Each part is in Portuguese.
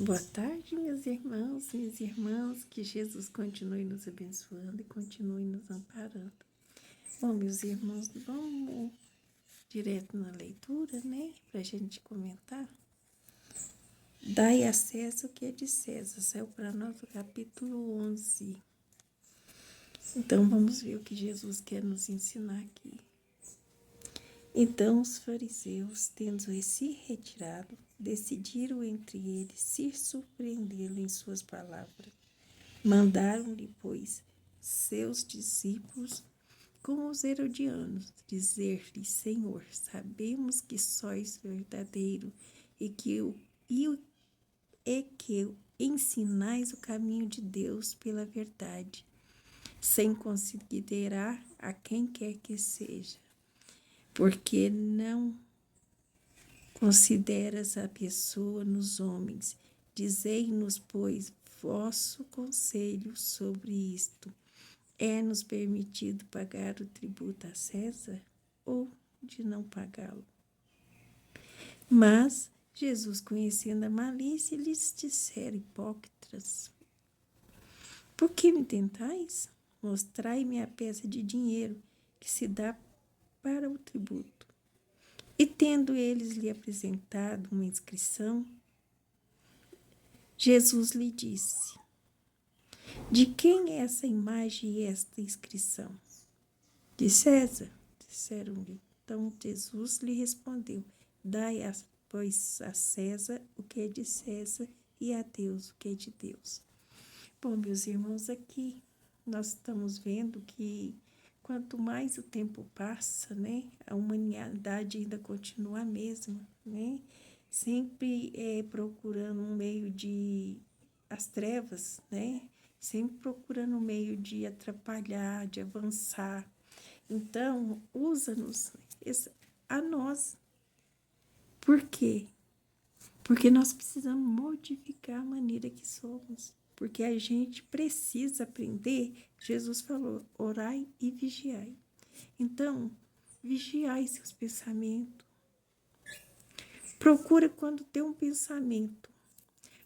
Boa tarde, meus irmãos, minhas irmãs, que Jesus continue nos abençoando e continue nos amparando. Bom, meus irmãos, vamos direto na leitura, né, para a gente comentar. Dai a César o que é de César, saiu para nós o capítulo 11. Então, vamos ver o que Jesus quer nos ensinar aqui. Então os fariseus, tendo se retirado, decidiram entre eles se surpreendê-lo em suas palavras. Mandaram-lhe, pois, seus discípulos, como os herodianos, dizer-lhe: Senhor, sabemos que sois verdadeiro e que ensinais o caminho de Deus pela verdade, sem considerar a quem quer que seja. Porque não consideras a pessoa nos homens. Dizei-nos, pois, vosso conselho sobre isto. É-nos permitido pagar o tributo a César ou de não pagá-lo? Mas Jesus, conhecendo a malícia, lhes dissera: hipócritas, por que me tentais? Mostrai-me a peça de dinheiro que se dá para o tributo. E tendo eles lhe apresentado uma inscrição, Jesus lhe disse: de quem é essa imagem e esta inscrição? De César, disseram-lhe. Então Jesus lhe respondeu: dai, pois, a César o que é de César e a Deus o que é de Deus. Bom, meus irmãos, aqui nós estamos vendo que quanto mais o tempo passa, né, a humanidade ainda continua a mesma, né, sempre procurando um meio de as trevas, né, sempre procurando um meio de atrapalhar, de avançar. Então, usa-nos a nós. Por quê? Porque nós precisamos modificar a maneira que somos. Porque a gente precisa aprender. Jesus falou: orai e vigiai. Então, vigiai seus pensamentos. Procura quando tem um pensamento.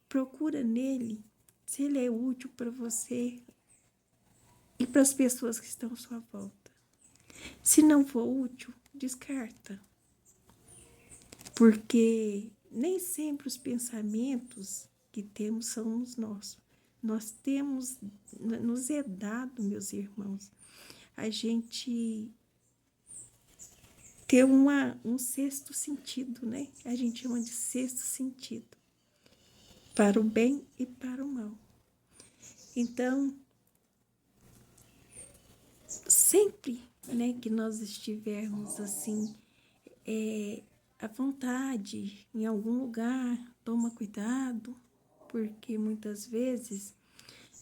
Procura nele se ele é útil para você e para as pessoas que estão à sua volta. Se não for útil, descarta. Porque nem sempre os pensamentos que temos são os nossos. Nós temos, nos é dado, meus irmãos, a gente ter um sexto sentido, né? A gente chama de sexto sentido, para o bem e para o mal. Então, sempre, né, que nós estivermos assim, à vontade, em algum lugar, toma cuidado, porque muitas vezes,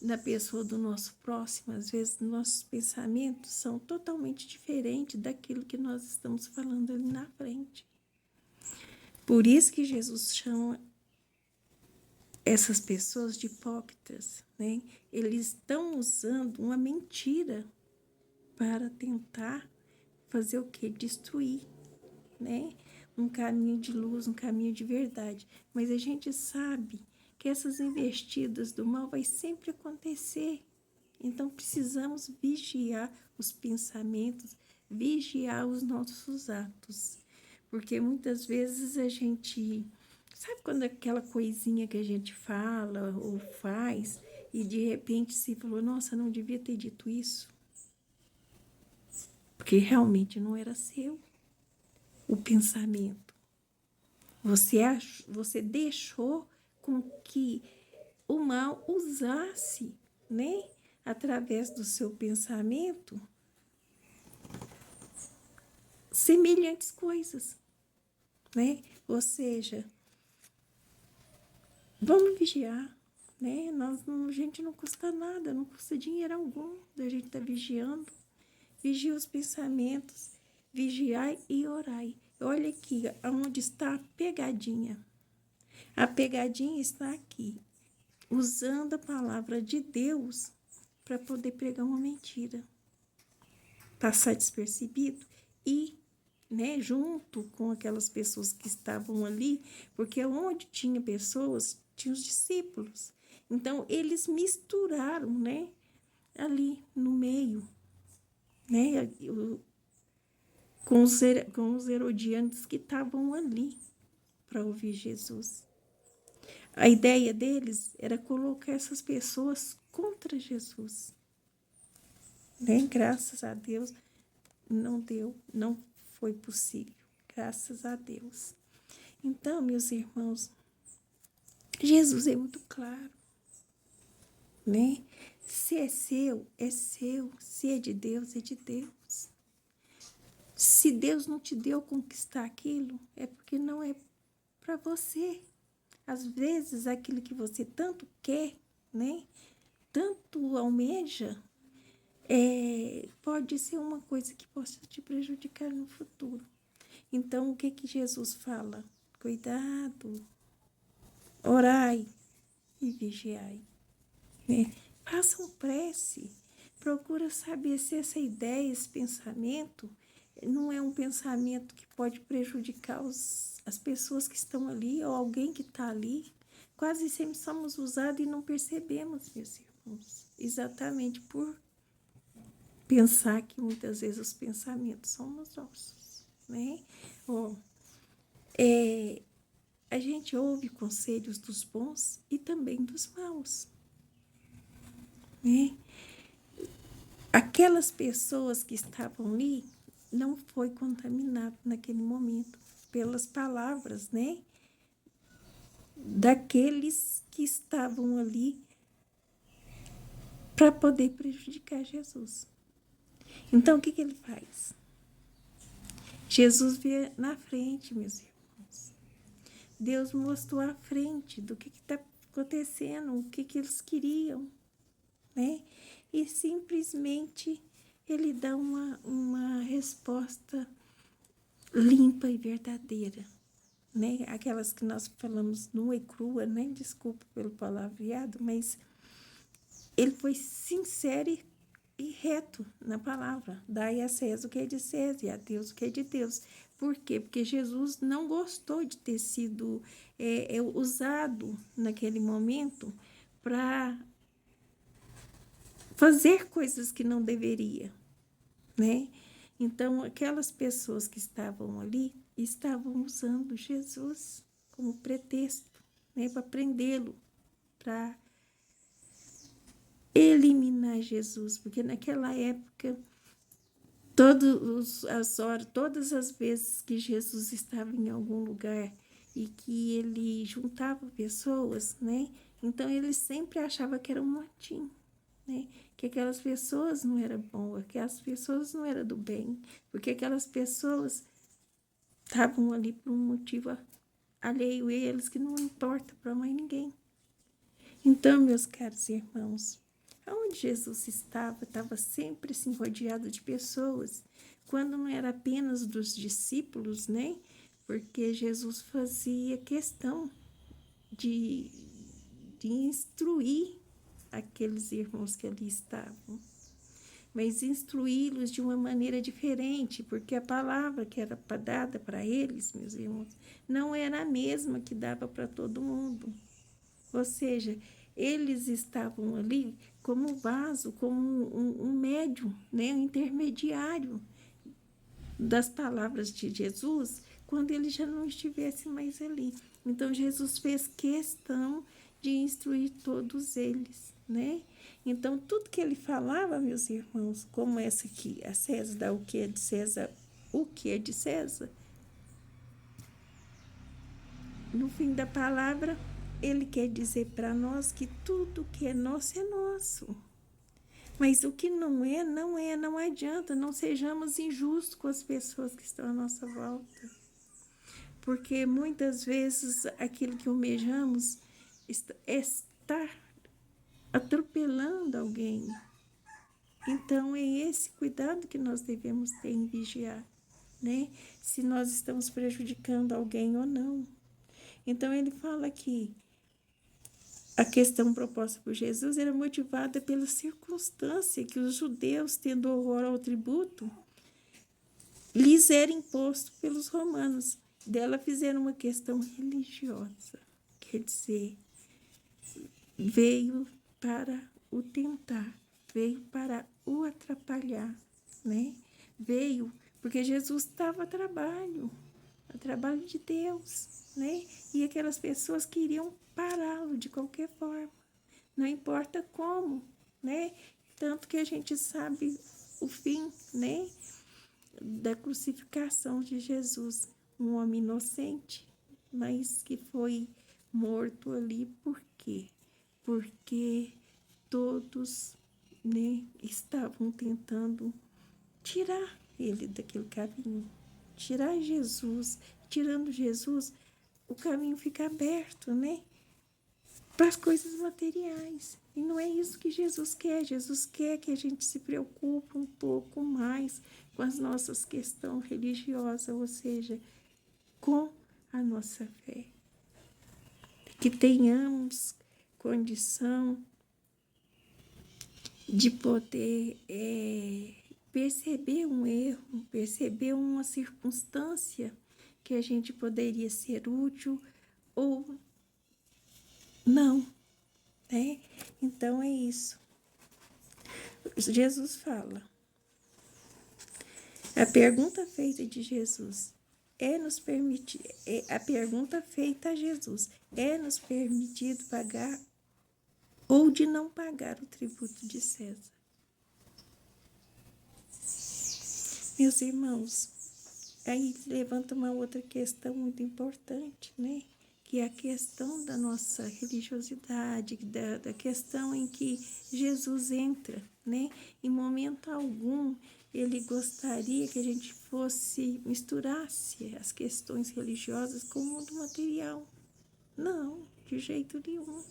na pessoa do nosso próximo, às vezes nossos pensamentos são totalmente diferentes daquilo que nós estamos falando ali na frente. Por isso que Jesus chama essas pessoas de hipócritas, né? Eles estão usando uma mentira para tentar fazer o quê? Destruir, né? Um caminho de luz, um caminho de verdade. Mas a gente sabe que essas investidas do mal vai sempre acontecer. Então, precisamos vigiar os pensamentos, vigiar os nossos atos. Porque muitas vezes a gente... Sabe quando aquela coisinha que a gente fala ou faz e de repente se falou: nossa, não devia ter dito isso? Porque realmente não era seu o pensamento. Você deixou com que o mal usasse, né, através do seu pensamento, semelhantes coisas, né? Ou seja, vamos vigiar, né? A gente não custa nada, não custa dinheiro algum da gente estar vigiando. Vigia os pensamentos, vigiai e orai. Olha aqui, onde está a pegadinha. A pegadinha está aqui, usando a palavra de Deus para poder pregar uma mentira, passar despercebido e, né, junto com aquelas pessoas que estavam ali, porque onde tinha pessoas, tinha os discípulos. Então, eles misturaram, né, ali no meio, né, com os herodianos que estavam ali para ouvir Jesus. A ideia deles era colocar essas pessoas contra Jesus. Né? Graças a Deus, não deu, não foi possível. Graças a Deus. Então, meus irmãos, Jesus é muito claro, né? Se é seu, é seu. Se é de Deus, é de Deus. Se Deus não te deu conquistar aquilo, é porque não é para você. Às vezes, aquilo que você tanto quer, né? Tanto almeja, pode ser uma coisa que possa te prejudicar no futuro. Então, o que Jesus fala? Cuidado, orai e vigiai. Né? Façam prece, procura saber se essa ideia, esse pensamento, não é um pensamento que pode prejudicar as pessoas que estão ali ou alguém que está ali. Quase sempre somos usados e não percebemos, meus irmãos, exatamente por pensar que muitas vezes os pensamentos são os nossos, né? A gente ouve conselhos dos bons e também dos maus, né? Aquelas pessoas que estavam ali não foi contaminado naquele momento pelas palavras, né? Daqueles que estavam ali para poder prejudicar Jesus. Então, o que ele faz? Jesus vê na frente, meus irmãos. Deus mostrou à frente do que está acontecendo, o que eles queriam, né? E simplesmente ele dá uma resposta limpa e verdadeira, né? Aquelas que nós falamos nua e crua, né? Desculpa pelo palavreado, mas ele foi sincero e reto na palavra. Dai a César o que é de César e a Deus o que é de Deus. Por quê? Porque Jesus não gostou de ter sido usado naquele momento para fazer coisas que não deveria, né? Então, aquelas pessoas que estavam ali estavam usando Jesus como pretexto, né? Para prendê-lo, para eliminar Jesus, porque naquela época todas as vezes que Jesus estava em algum lugar e que ele juntava pessoas, né? Então ele sempre achava que era um motim, né? Que aquelas pessoas não eram boas, que as pessoas não eram do bem, porque aquelas pessoas estavam ali por um motivo alheio a eles que não importa para mais ninguém. Então, meus caros irmãos, aonde Jesus estava sempre assim, rodeado de pessoas, quando não era apenas dos discípulos, né? Porque Jesus fazia questão de instruir aqueles irmãos que ali estavam, mas instruí-los de uma maneira diferente, porque a palavra que era dada para eles, meus irmãos, não era a mesma que dava para todo mundo. Ou seja, eles estavam ali como vaso, como um médium, né, um intermediário das palavras de Jesus, quando ele já não estivesse mais ali. Então, Jesus fez questão de instruir todos eles, né? Então, tudo que ele falava, meus irmãos, como essa aqui, a César dá o que é de César, o que é de César, no fim da palavra, ele quer dizer para nós que tudo que é nosso é nosso. Mas o que não é, não é, não adianta, não sejamos injustos com as pessoas que estão à nossa volta. Porque muitas vezes aquilo que almejamos está atropelando alguém. Então é esse cuidado que nós devemos ter em vigiar, né? Se nós estamos prejudicando alguém ou não. Então ele fala que a questão proposta por Jesus era motivada pela circunstância que os judeus, tendo horror ao tributo, lhes era imposto pelos romanos. Dela fizeram uma questão religiosa, quer dizer, veio para o tentar, veio para o atrapalhar, né? Veio porque Jesus estava a trabalho de Deus, né? E aquelas pessoas queriam pará-lo de qualquer forma, não importa como, né? Tanto que a gente sabe o fim, né? Da crucificação de Jesus, um homem inocente, mas que foi morto ali por quê? Porque todos, né, estavam tentando tirar ele daquele caminho, tirar Jesus, tirando Jesus, o caminho fica aberto, né, para as coisas materiais. E não é isso que Jesus quer. Jesus quer que a gente se preocupe um pouco mais com as nossas questões religiosas, ou seja, com a nossa fé. Que tenhamos condição de poder perceber um erro, perceber uma circunstância que a gente poderia ser útil ou não, né? Então é isso. Jesus fala. A pergunta feita de Jesus a pergunta feita a Jesus: é nos permitido pagar ou de não pagar o tributo de César? Meus irmãos, aí levanta uma outra questão muito importante, né? Que é a questão da nossa religiosidade, da questão em que Jesus entra, né? Em momento algum, ele gostaria que a gente misturasse as questões religiosas com o mundo material. Não, de jeito nenhum.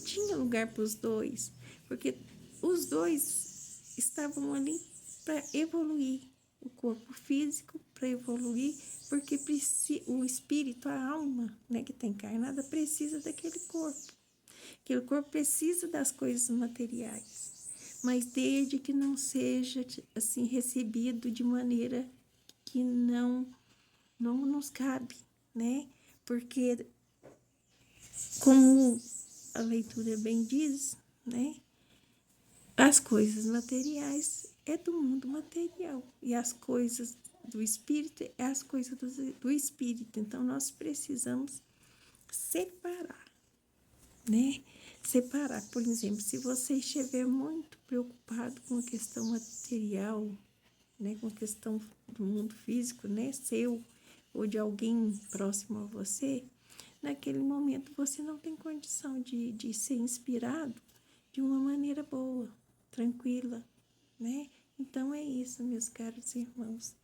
Tinha lugar para os dois, porque os dois estavam ali para evoluir. O corpo físico para evoluir, porque o espírito, a alma, né, que está encarnada, precisa daquele corpo. Aquele corpo precisa das coisas materiais, mas desde que não seja assim recebido de maneira que não nos cabe, né? Porque, como a leitura bem diz, né? As coisas materiais é do mundo material e as coisas do espírito é as coisas do espírito. Então, nós precisamos separar, né? Separar. Por exemplo, se você estiver muito preocupado com a questão material, né? Com a questão do mundo físico, né? Seu ou de alguém próximo a você, naquele momento você não tem condição de ser inspirado de uma maneira boa, tranquila, né? Então é isso, meus caros irmãos.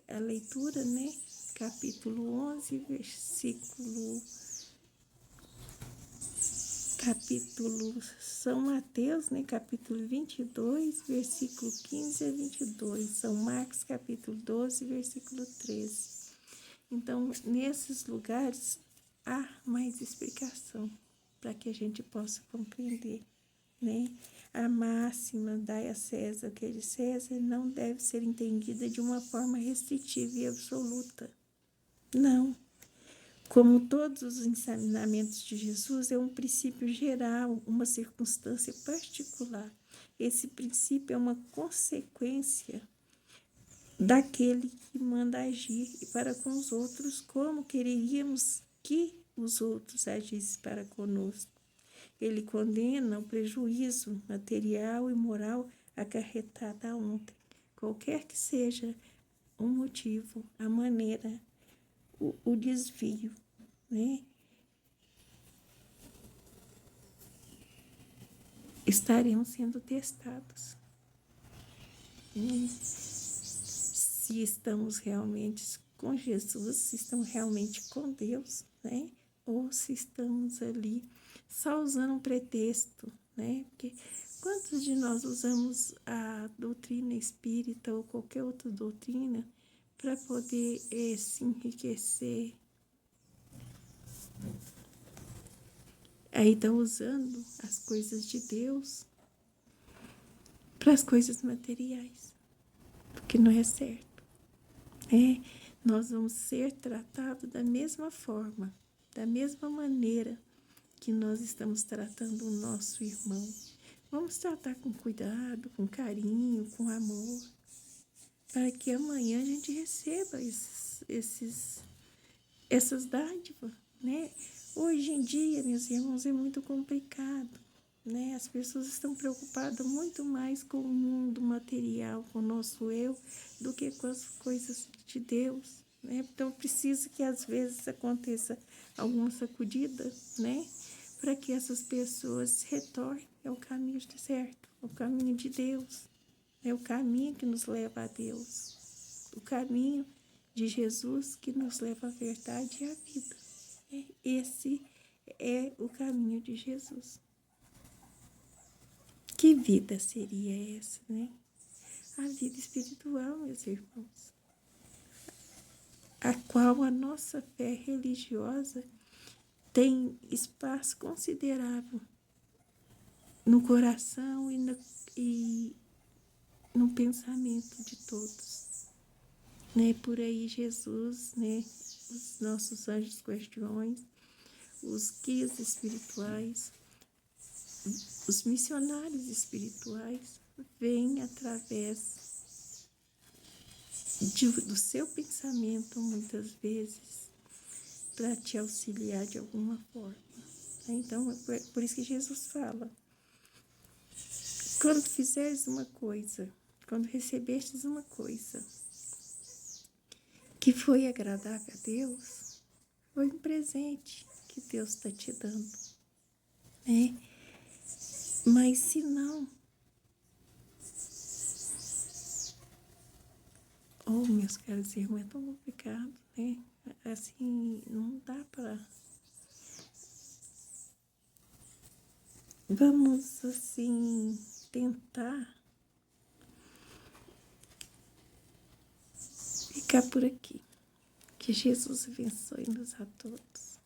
A leitura, né? Capítulo 11, capítulo São Mateus, né? Capítulo 22, versículo 15 a 22. São Marcos, capítulo 12, versículo 13. Então, nesses lugares, há mais explicação para que a gente possa compreender, né? A máxima dai a César o que é de César não deve ser entendida de uma forma restritiva e absoluta. Não. Como todos os ensinamentos de Jesus, é um princípio geral, uma circunstância particular. Esse princípio é uma consequência daquele que manda agir para com os outros, como quereríamos que os outros agissem para conosco. Ele condena o prejuízo material e moral acarretado ontem, qualquer que seja o motivo, a maneira, o desvio, né? Estaremos sendo testados. Se estamos realmente com Jesus, se estamos realmente com Deus, né? Ou se estamos ali só usando um pretexto, né? Porque quantos de nós usamos a doutrina espírita ou qualquer outra doutrina para poder se enriquecer? Aí está usando as coisas de Deus para as coisas materiais, porque não é certo. Nós vamos ser tratados da mesma forma, da mesma maneira que que nós estamos tratando o nosso irmão. Vamos tratar com cuidado, com carinho, com amor, para que amanhã a gente receba essas dádivas, né? Hoje em dia, meus irmãos, é muito complicado, né? As pessoas estão preocupadas muito mais com o mundo material, com o nosso eu, do que com as coisas de Deus, né? Então, precisa que às vezes aconteça alguma sacudida, né? Para que essas pessoas retornem ao caminho certo, ao caminho de Deus. É o caminho que nos leva a Deus, o caminho de Jesus que nos leva à verdade e à vida. Esse é o caminho de Jesus. Que vida seria essa, né? A vida espiritual, meus irmãos, a qual a nossa fé religiosa tem espaço considerável no coração e no pensamento de todos. Né? Por aí Jesus, né? Os nossos anjos guardiões, os guias espirituais, os missionários espirituais vêm através do seu pensamento, muitas vezes, para te auxiliar de alguma forma. Então, é por isso que Jesus fala: quando fizeres uma coisa, quando recebestes uma coisa que foi agradável a Deus, foi um presente que Deus está te dando, né? Mas se não, meus caros irmãos, é tão complicado, né? Assim, não dá para... Vamos, assim, tentar ficar por aqui. Que Jesus abençoe-nos a todos.